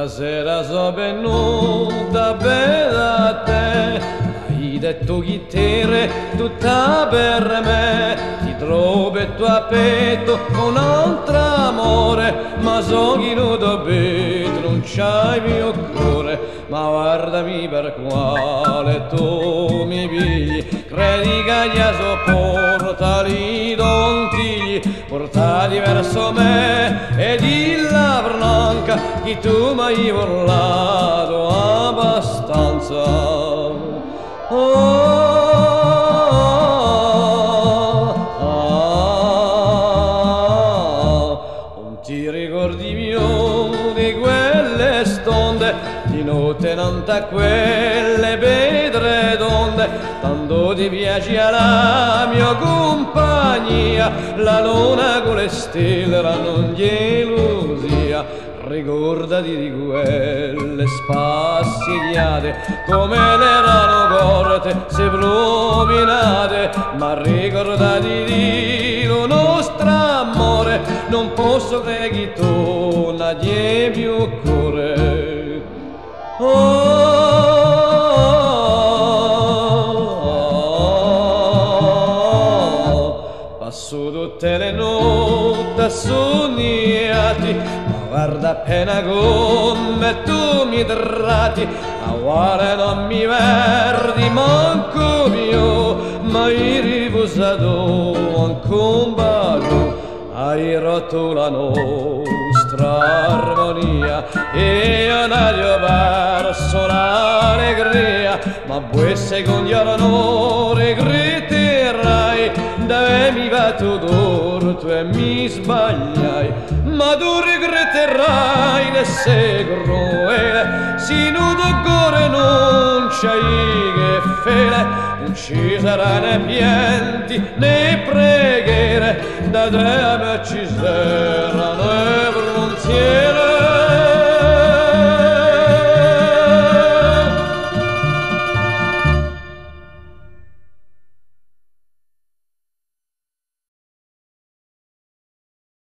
Stasera so venuta per da te, hai detto chitarre tutta per me, ti trovo il tuo petto con altro amore, ma so chi non vetro, non c'hai mio cuore, ma guardami per quale tu mi pigli, credi che gli sopporta li dontigli, portati verso me e di la franca che tu mi hai parlato abbastanza. Non ti ricordi più di quelle stonde, di notte non a quelle pedre donde, tanto ti piace la mia compagnia, la luna con le stelle non gli illusia. Ricordati di quelle spassigliate, come le erano corte, se illuminate, ma ricordati di lo nostro amore, non posso credere che tu non hai più cuore. Passo tutte le notti sognati, guarda appena come tu mi tratti, a guarda non mi perdi manco mio, ma hai riposato anche un bacio, hai rotto la nostra armonia e io non ho perso l'allegria, ma poi secondi ora non regretterai, dove mi va tu torto e mi sbagliai, ma tu regretterai ne sei cruele, se non cuore non c'hai che fele, non ci sarà né pianti né preghiere, da te a me ci sarà